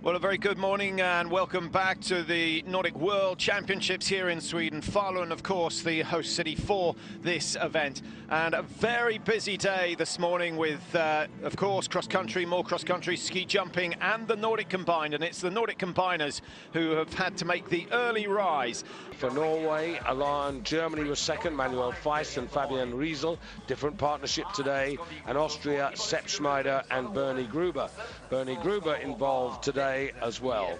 Well, a very good morning and welcome back to the Nordic World Championships here in Sweden. Falun, of course, the host city for this event. And a very busy day this morning with, of course, cross-country, more cross-country, ski jumping and the Nordic combined. And it's the Nordic combiners who have had to make the early rise. For Norway, Alain, Germany was second, Manuel Feist and Fabian Riesel. Different partnership today. And Austria, Sepp Schneider and Bernie Gruber. Bernie Gruber involved today as well.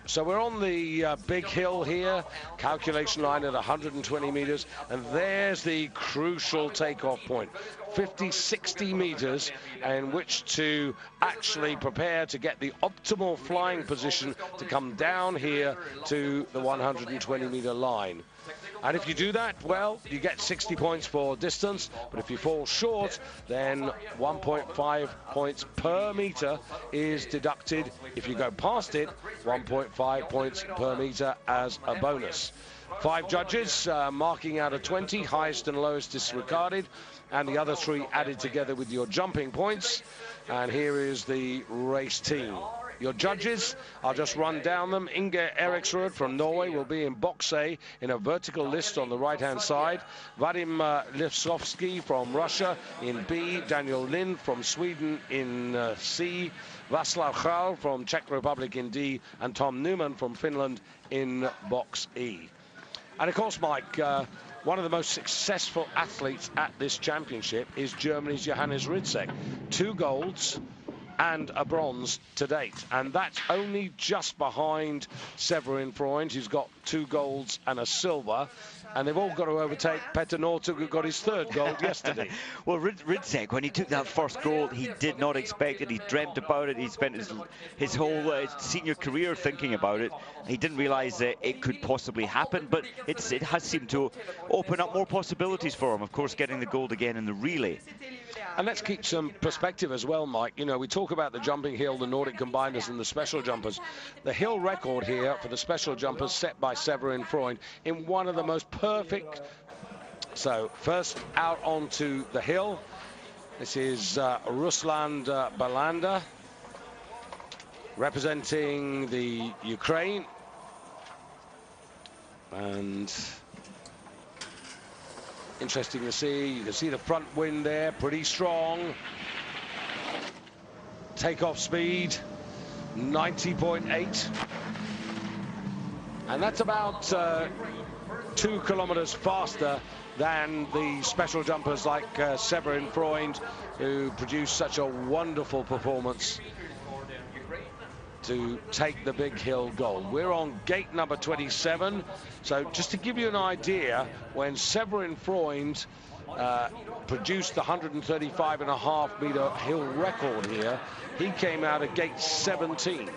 So we're on the big hill here, calculation line at 120 meters, and there's the crucial takeoff point. 50-60 meters in which to actually prepare to get the optimal flying position to come down here to the 120 meter line. And if you do that, well, you get 60 points for distance, but if you fall short, then 1.5 points per meter is deducted. If you go past it, 1.5 points per meter as a bonus. 5 judges marking out of 20, highest and lowest disregarded, and the other 3 added together with your jumping points. And here is the race team. Your judges, I'll just run down them. Inge Eriksrud from Norway will be in box A in a vertical list on the right-hand side. Vadim Lifsovsky from Russia in B. Daniel Lind from Sweden in C. Václav Chal from Czech Republic in D. And Tom Newman from Finland in box E. And of course, Mike, one of the most successful athletes at this championship is Germany's Johannes Ridsek. 2 golds and a bronze to date, and that's only just behind Severin Freund, who's got 2 golds and a silver, and they've all got to overtake Petter Northug, who got his 3rd gold yesterday. Well, Ridsek, when he took that first gold, he did not expect it. He dreamt about it. He spent his whole senior career thinking about it. He didn't realize that it could possibly happen, but it has seemed to open up more possibilities for him. Of course, getting the gold again in the relay. And let's keep some perspective as well, Mike. You know, we talk about the jumping hill, the Nordic combiners and the special jumpers. The hill record here for the special jumpers set by Severin Freund in one of the most perfect. So first out onto the hill. This is Ruslan Balanda representing the Ukraine. And interesting to see. You can see the front wind there, pretty strong. Takeoff speed, 90.8. And that's about 2 kilometers faster than the special jumpers like Severin Freund, who produced such a wonderful performance to take the big hill gold. We're on gate number 27. So just to give you an idea, when Severin Freund produced the 135.5 meter hill record here, he came out of gate 17.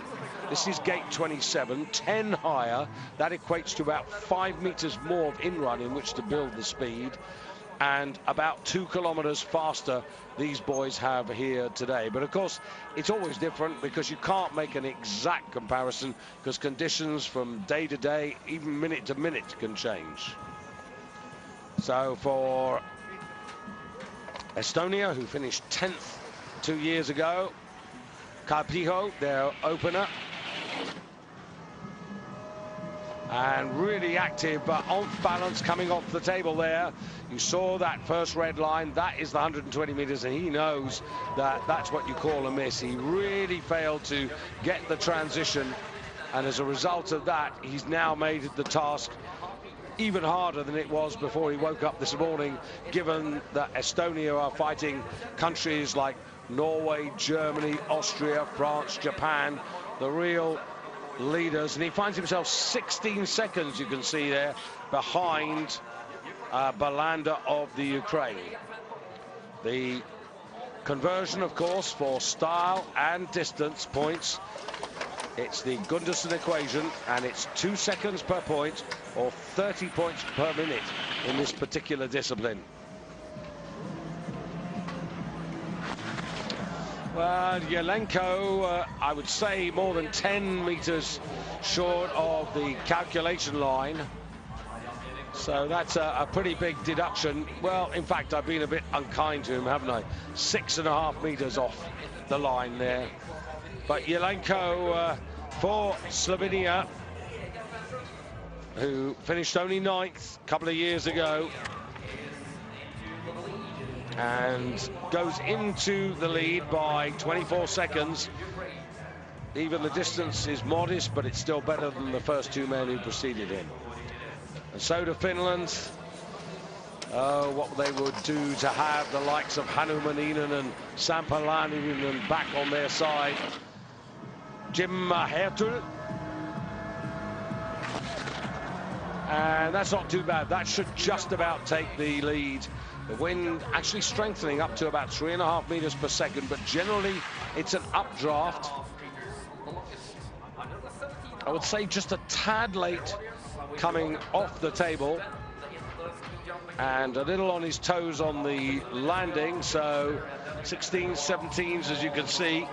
This is gate 27, 10 higher. That equates to about 5 meters more of in-run in which to build the speed, and about 2 kilometers faster these boys have here today. But of course, it's always different because you can't make an exact comparison because conditions from day to day, even minute to minute, can change. So for Estonia, who finished 10th 2 years ago, Karpiho, their opener, and really active, but off balance coming off the table there. You saw that first red line. That is the 120 meters, and he knows that that's what you call a miss. He really failed to get the transition, and as a result of that, he's now made the task even harder than it was before he woke up this morning, given that Estonia are fighting countries like Norway, Germany, Austria, France, Japan, the real leaders, and he finds himself 16 seconds, you can see there, behind Balanda of the Ukraine. The conversion, of course, for style and distance points, it's the Gunderson equation, and it's 2 seconds per point or 30 points per minute in this particular discipline. Well, Yelenko, I would say more than 10 meters short of the calculation line. So that's a pretty big deduction. Well, in fact, I've been a bit unkind to him, haven't I? 6.5 meters off the line there. But Yelenko for Slovenia, who finished only 9th a couple of years ago, and goes into the lead by 24 seconds. Even the distance is modest, but it's still better than the first 2 men who preceded him. And so to Finland. Oh, what they would do to have the likes of Hannu Maninen and Sampo Laaninen back on their side. Jim Hertul. And that's not too bad. That should just about take the lead. The wind actually strengthening up to about 3.5 meters per second, but generally it's an updraft. I would say just a tad late coming off the table, and a little on his toes on the landing, so 16s, 17s, as you can see.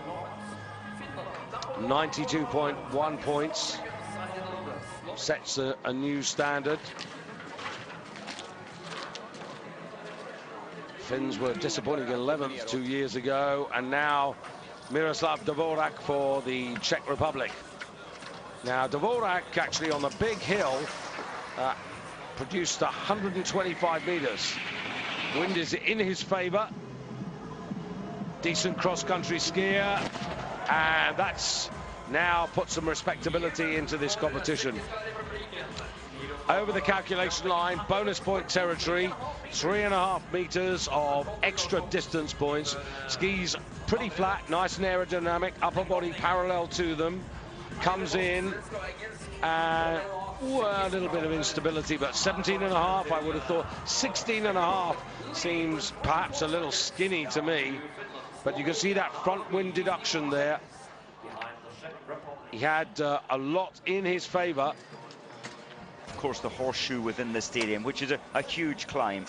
92.1 points. Sets a new standard. Finns were disappointing 11th 2 years ago, and now Miroslav Dvorak for the Czech Republic. Now, Dvorak actually on the big hill produced 125 meters. Wind is in his favor. Decent cross-country skier, and that's now put some respectability into this competition. Over the calculation line, bonus point territory, 3.5 meters of extra distance points. Skis pretty flat, nice and aerodynamic, upper body parallel to them. Comes in, and a little bit of instability, but 17.5, I would have thought. 16.5 seems perhaps a little skinny to me, but you can see that front wind deduction there. He had a lot in his favor. Of course, the horseshoe within the stadium, which is a huge climb.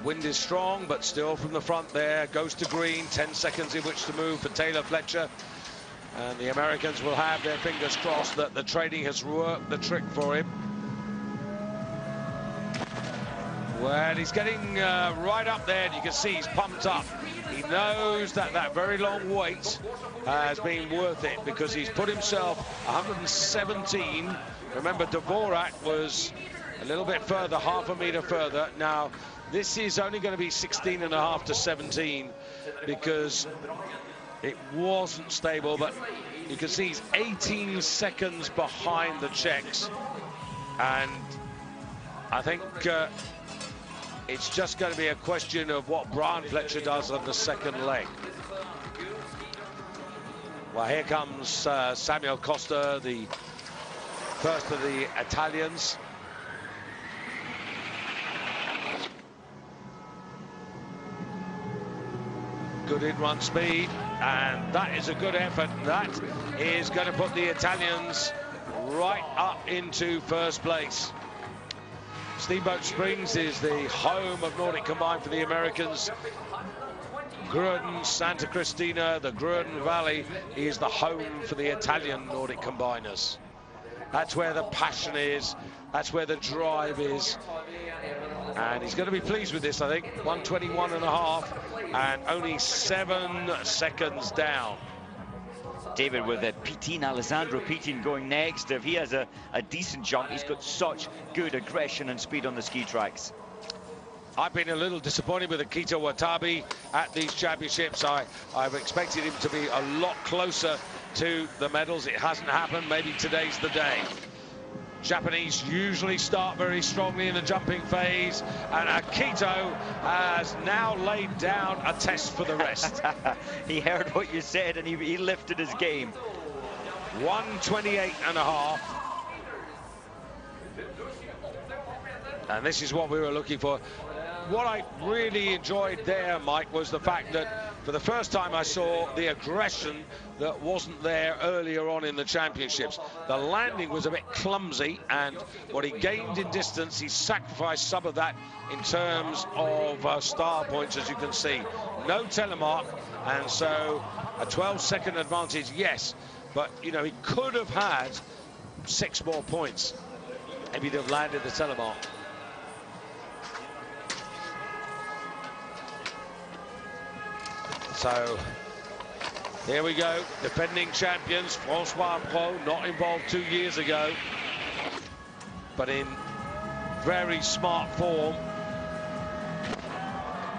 Wind is strong, but still from the front there. Goes to green, 10 seconds in which to move for Taylor Fletcher. And the Americans will have their fingers crossed that the training has worked the trick for him. Well, he's getting right up there, and you can see he's pumped up. He knows that that very long wait has been worth it, because he's put himself 117. Remember, Dvorak was a little bit further, half a meter further. Now, this is only going to be 16.5 to 17, because it wasn't stable, but you can see he's 18 seconds behind the Czechs. And I think it's just going to be a question of what Brian Fletcher does on the second leg. Well, here comes Samuel Costa, the first of the Italians. Good in-run speed, and that is a good effort. That is going to put the Italians right up into first place. Steamboat Springs is the home of Nordic Combined for the Americans. Gruden, Santa Cristina, the Gruden Valley is the home for the Italian Nordic Combiners. That's where the passion is. That's where the drive is. And he's going to be pleased with this, I think. 121.5 and only 7 seconds down. David, with Pitin, Alessandro Pitin going next. If he has a decent jump, he's got such good aggression and speed on the ski tracks. I've been a little disappointed with Akito Watabe at these championships. I've expected him to be a lot closer to the medals. It hasn't happened. Maybe today's the day. Japanese usually start very strongly in the jumping phase, and Akito has now laid down a test for the rest. He heard what you said, and he lifted his game. 128.5. And this is what we were looking for. What I really enjoyed there, Mike, was the fact that for the first time I saw the aggression that wasn't there earlier on in the championships. The landing was a bit clumsy, and what he gained in distance, he sacrificed some of that in terms of star points, as you can see. No telemark, and so a 12-second advantage, yes, but, you know, he could have had 6 more points if he'd have landed the telemark. So here we go, defending champions, Francois Pro, not involved 2 years ago, but in very smart form.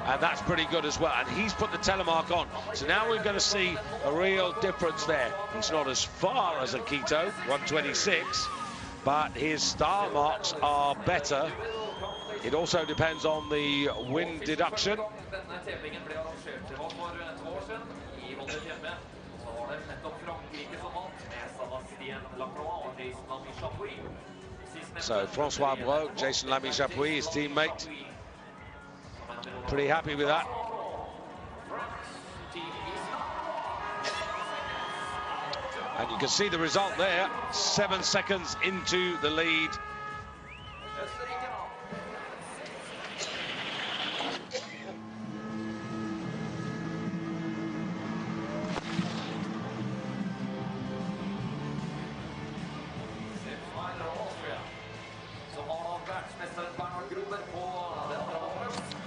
And that's pretty good as well. And he's put the telemark on. So now we're going to see a real difference there. He's not as far as Akito, 126, but his star marks are better. It also depends on the wind deduction. So Francois Bro, Jason Lamy-Chapuis, his teammate. Pretty happy with that. And you can see the result there, 7 seconds into the lead.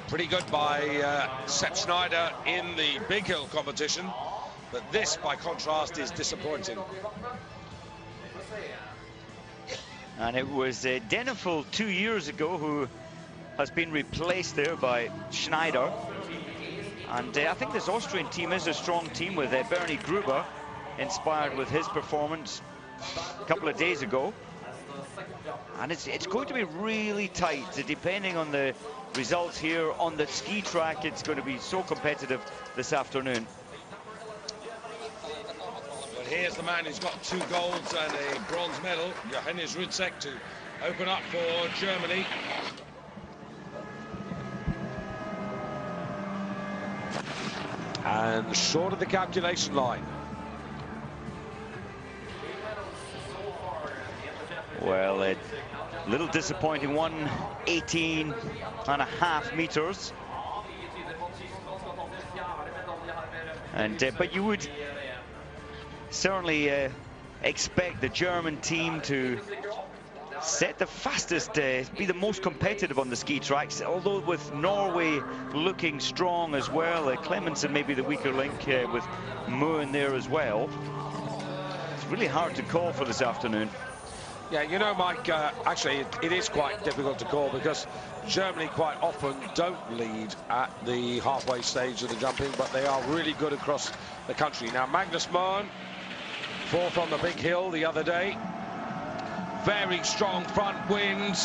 Pretty good by Sepp Schneider in the big hill competition, but this, by contrast, is disappointing. And it was Deneful 2 years ago who has been replaced there by Schneider. And I think this Austrian team is a strong team with Bernie Gruber, inspired with his performance a couple of days ago. And it's going to be really tight, depending on the results here on the ski track. It's going to be so competitive this afternoon. But here's the man who's got 2 golds and a bronze medal, Johannes Rützek, to open up for Germany. And short of the calculation line. Well, a little disappointing, 118.5 meters. And but you would certainly expect the German team to set the fastest, be the most competitive on the ski tracks, although with Norway looking strong as well. Clemensen may be the weaker link with Moen there as well. It's really hard to call for this afternoon. Yeah, you know, Mike, actually, it is quite difficult to call because Germany quite often don't lead at the halfway stage of the jumping, but they are really good across the country. Now, Magnus Moen, 4th on the big hill the other day. Very strong front wind.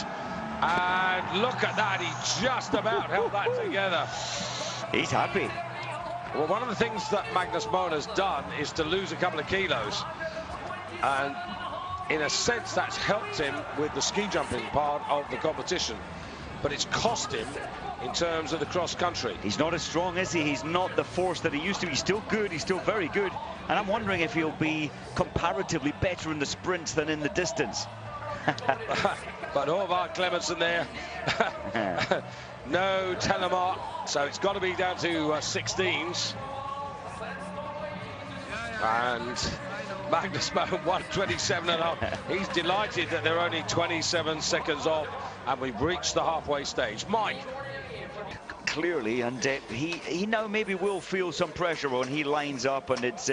And look at that, he just about held that together. He's happy. Well, one of the things that Magnus Moen has done is to lose a couple of kilos. And in a sense, that's helped him with the ski jumping part of the competition, but it's cost him in terms of the cross country. He's not as strong, is he? He's not the force that he used to. He's still good, he's still very good, and I'm wondering if he'll be comparatively better in the sprints than in the distance. But Håvard Clemensen there, no telemark, so it's got to be down to 16s. And Magnus Moen, 127.5. He's delighted that they're only 27 seconds off, and we've reached the halfway stage. Mike. Clearly, and he now maybe will feel some pressure when he lines up, and it's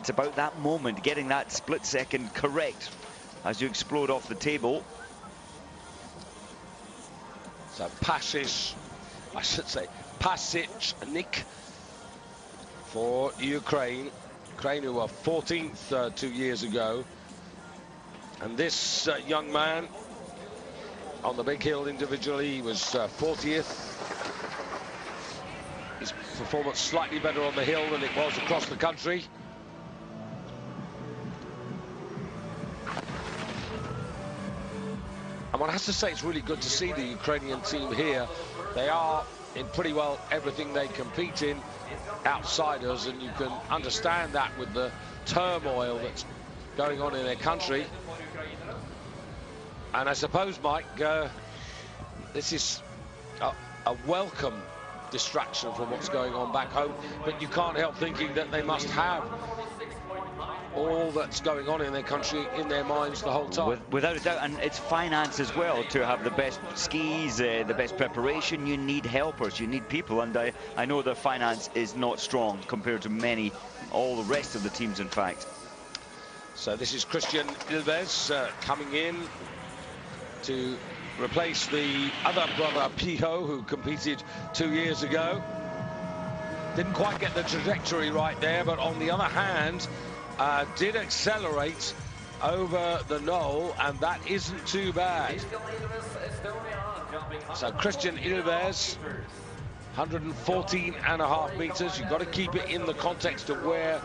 about that moment, getting that split second correct as you explode off the table. So Pasic, I should say, Pasicnik for Ukraine. Ukraine, who were 14th 2 years ago. And this young man on the big hill individually, he was 40th. His performance slightly better on the hill than it was across the country. And one has to say, it's really good to see the Ukrainian team here. They are in pretty well everything they compete in, outsiders, and you can understand that with the turmoil that's going on in their country. And I suppose, Mike, this is a welcome distraction from what's going on back home, but you can't help thinking that they must have all that's going on in their country in their minds the whole time. Without a doubt, and it's finance as well. To have the best skis, the best preparation, you need helpers, you need people, and I know their finance is not strong compared to all the rest of the teams, in fact. So this is Christian Ilves coming in to replace the other brother Piho, who competed 2 years ago. Didn't quite get the trajectory right there, but on the other hand, did accelerate over the knoll, and that isn't too bad. So Christian Ilves, 114.5 meters. You've got to keep it in the context of where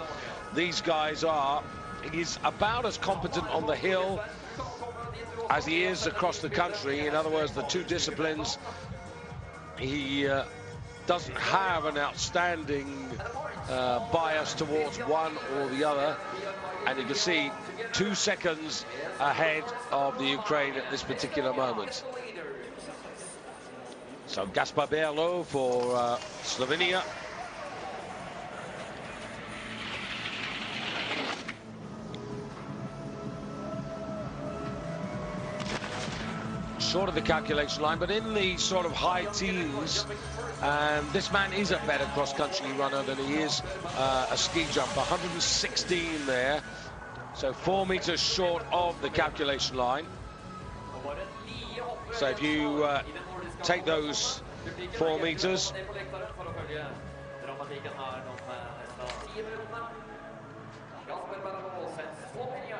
these guys are. He's about as competent on the hill as he is across the country. In other words, the two disciplines, he doesn't have an outstanding bias towards one or the other, and you can see 2 seconds ahead of the Ukraine at this particular moment. So Gaspar Berlo for Slovenia. Short of the calculation line, but in the sort of high teens. And this man is a better cross-country runner than he is a ski jumper. 116 there, so 4 meters short of the calculation line. So if you take those 4 meters,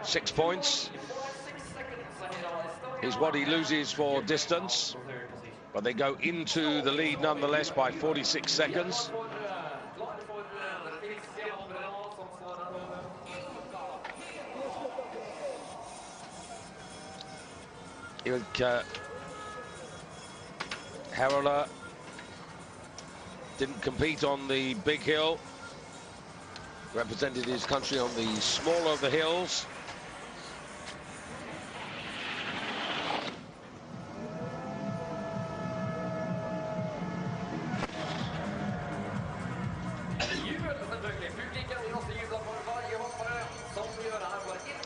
6 points is what he loses for distance, but they go into the lead nonetheless by 46 seconds. Herola didn't compete on the big hill, represented his country on the smaller of the hills.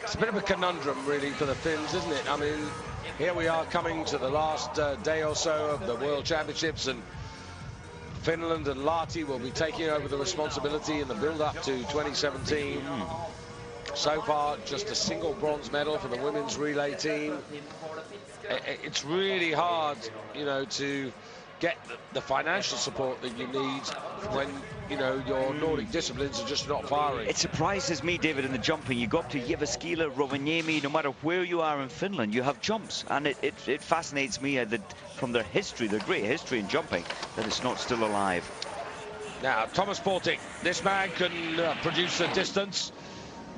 It's a bit of a conundrum, really, for the Finns, isn't it? I mean, here we are coming to the last day or so of the World Championships, and Finland and Lahti will be taking over the responsibility in the build-up to 2017. So far, just a single bronze medal for the women's relay team. It's really hard, you know, to get the financial support that you need when, you know, your Nordic disciplines are just not firing. It surprises me, David, in the jumping. You go up to Jyväskylä, Rovaniemi, no matter where you are in Finland, you have jumps. And it fascinates me that from their history, their great history in jumping, that it's not still alive. Now, Thomas Portik, this man can produce a distance.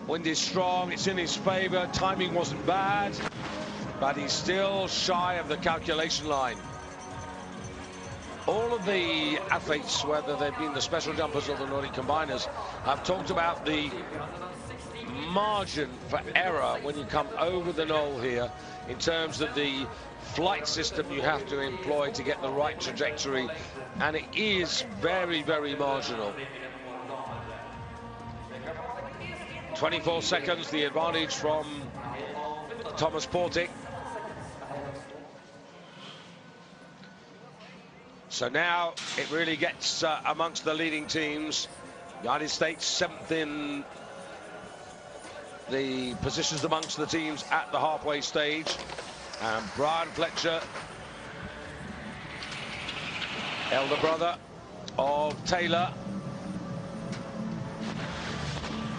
Wind is strong, it's in his favor. Timing wasn't bad, but he's still shy of the calculation line. All of the athletes, whether they've been the special jumpers or the Nordic combiners, have talked about the margin for error when you come over the knoll here in terms of the flight system you have to employ to get the right trajectory, and it is very, very marginal. 24 seconds, the advantage from Thomas Portik. So now it really gets amongst the leading teams. United States 7th in the positions amongst the teams at the halfway stage. And Brian Fletcher, elder brother of Taylor.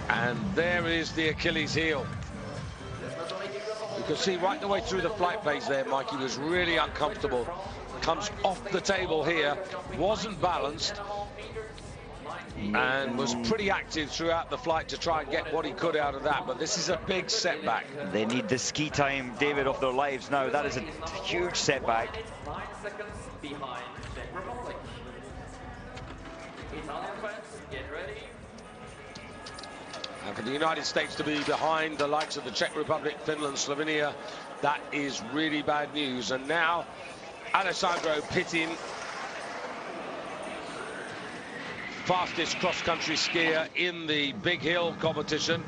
And there is the Achilles heel. You can see right the way through the flight phase there, Mike, he was really uncomfortable. Comes off the table here, wasn't balanced, and was pretty active throughout the flight to try and get what he could out of that. But this is a big setback. They need the ski time, David, of their lives now. That is a huge setback. 9 seconds behind Czech Republic. Italian fans, get ready. And for the United States to be behind the likes of the Czech Republic, Finland, Slovenia, that is really bad news. And now Alessandro Pittin, fastest cross-country skier in the big hill competition.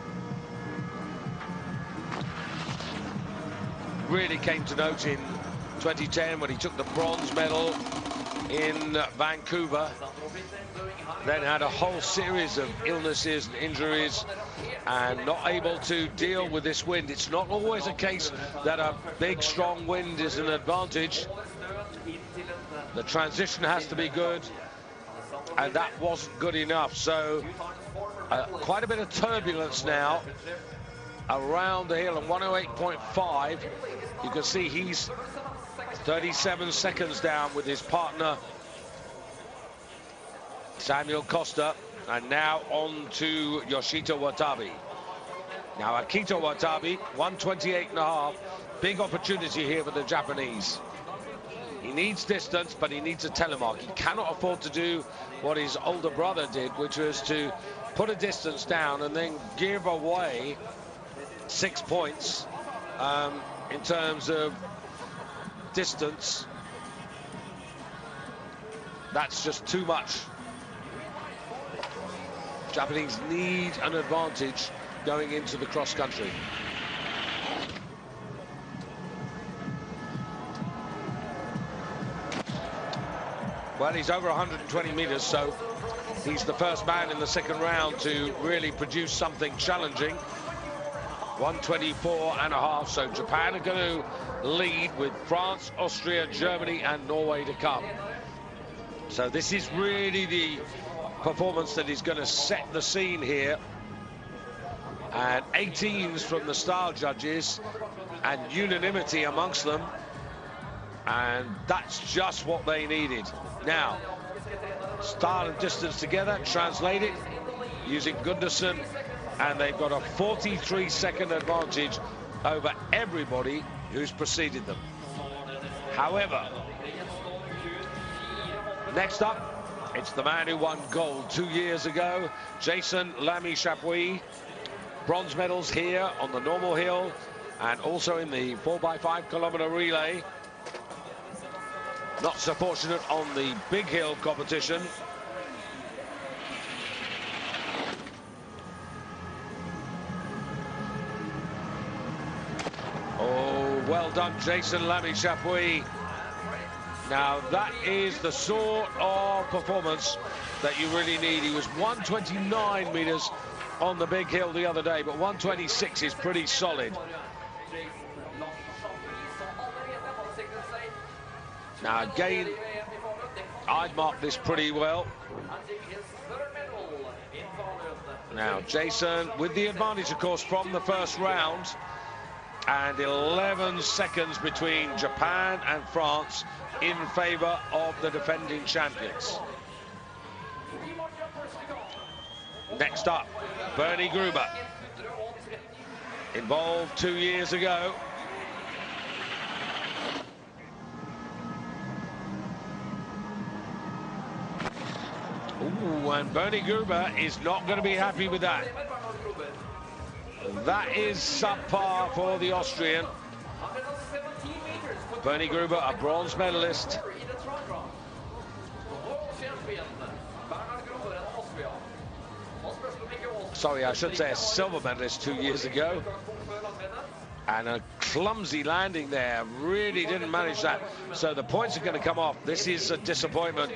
really came to note in 2010 when he took the bronze medal in Vancouver. Then had a whole series of illnesses and injuries and not able to deal with this wind. It's not always a case that a big, strong wind is an advantage. The transition has to be good, and that wasn't good enough. So quite a bit of turbulence now around the hill, and 108.5. You can see he's 37 seconds down with his partner Samuel Costa, and now on to Yoshito Watabe. Now Akito Watabe, 128.5. Big opportunity here for the Japanese. He needs distance, but he needs a telemark. He cannot afford to do what his older brother did, which was to put a distance down and then give away 6 points in terms of distance. That's just too much. Japanese need an advantage going into the cross country. Well, he's over 120 meters, so he's the first man in the second round to really produce something challenging. 124.5, so Japan are going to lead with France, Austria, Germany and Norway to come. So this is really the performance that is going to set the scene here. And 18s from the style judges and unanimity amongst them. And that's just what they needed. Now, style and distance together, translate it using Gunderson, and they've got a 43-second advantage over everybody who's preceded them. However, next up, it's the man who won gold 2 years ago, Jason Lamy Chapuis. Bronze medals here on the normal hill and also in the 4x5 kilometer relay. Not so fortunate on the big hill competition. Oh, well done, Jason Lamy Chapuis. Now, that is the sort of performance that you really need. He was 129 meters on the big hill the other day, but 126 is pretty solid. Now, again, I'd mark this pretty well. Now, Jason, with the advantage, of course, from the first round, and 11 seconds between Japan and France in favor of the defending champions. Next up, Bernie Gruber, involved 2 years ago. Ooh, and Bernie Gruber is not going to be happy with that. That is subpar for the Austrian. Bernie Gruber, a bronze medalist. Sorry, I should say a silver medalist 2 years ago. And a clumsy landing there, really didn't manage that. So the points are going to come off. This is a disappointment.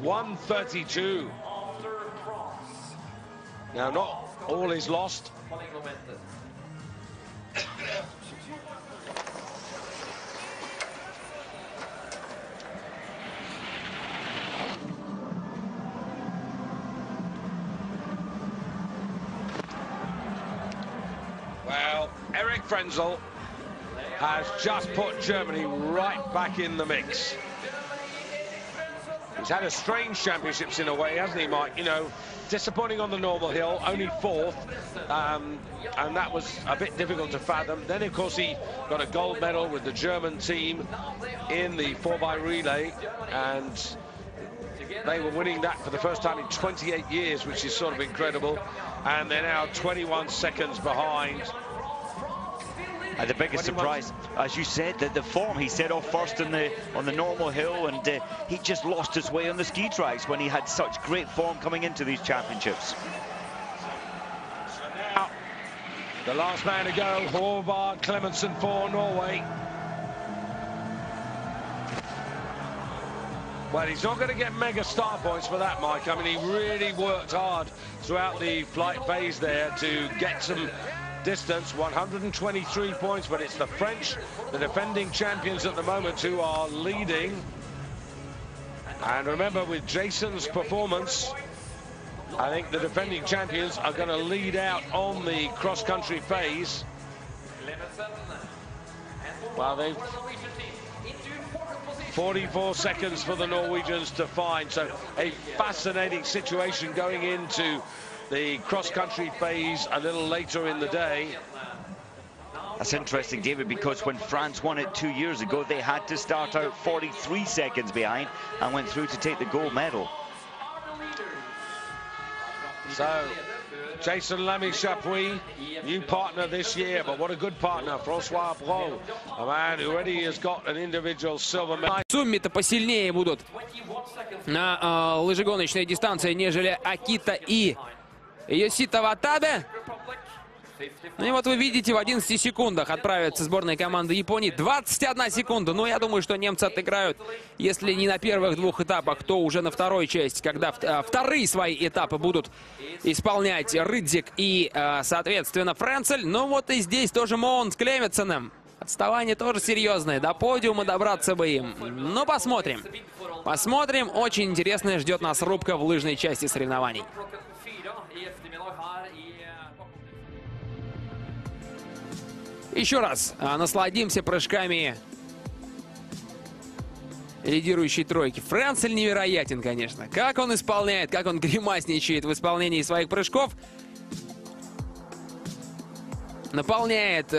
132. Now, not all is lost. Well, Eric Frenzel has just put Germany right back in the mix. He's had a strange championships in a way, hasn't he, Mike? You know, disappointing on the normal hill, only fourth, and that was a bit difficult to fathom. Then, of course, he got a gold medal with the German team in the 4x relay, and they were winning that for the first time in 28 years, which is sort of incredible. And they're now 21 seconds behind. And the biggest surprise, as you said, that the form, he set off first on the normal hill, and he just lost his way on the ski tracks when he had such great form coming into these championships. So now, the last man to go, Håvard Clemensen for Norway. Well, he's not going to get mega star points for that, Mike. I mean, he really worked hard throughout the flight phase there to get some distance. 123 points, but it's the French, the defending champions at the moment, who are leading. And remember, with Jason's performance, I think the defending champions are going to lead out on the cross-country phase. Well, they've 44 seconds for the Norwegians to find. So a fascinating situation going into the cross-country phase a little later in the day. That's interesting, David, because when France won it 2 years ago, they had to start out 43 seconds behind and went through to take the gold medal. So, Jason Lamy-Chapuis, new partner this year, but what a good partner, Francois Brault, a man who already has got an individual silver medal. В сумме-то посильнее будут на лыжегоночной дистанции, нежели Акита и Йосита Ватабе. Ну и вот вы видите, в 11 секундах отправится сборная команды Японии. 21 секунда. Ну, я думаю, что немцы отыграют, если не на первых двух этапах, то уже на второй части, когда вторые свои этапы будут исполнять Рыдзик и, соответственно, Френцель. Ну вот и здесь тоже Моун с Клеменсеном. Отставание тоже серьезное. До подиума добраться бы им. Ну, посмотрим. Посмотрим. Очень интересная ждет нас рубка в лыжной части соревнований. Еще раз насладимся прыжками лидирующей тройки. Френцель невероятен, конечно. Как он исполняет, как он гримасничает в исполнении своих прыжков. Наполняет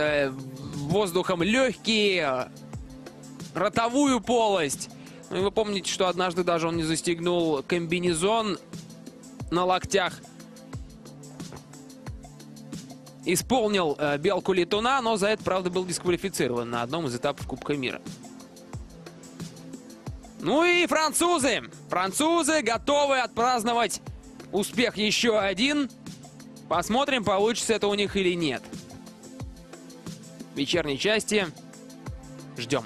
воздухом легкие, ротовую полость. Ну, и вы помните, что однажды даже он не застегнул комбинезон на локтях. Исполнил белку летуна, но за это, правда, был дисквалифицирован на одном из этапов Кубка мира. Ну и французы. Французы готовы отпраздновать успех еще один. Посмотрим, получится это у них или нет. В вечерней части ждем.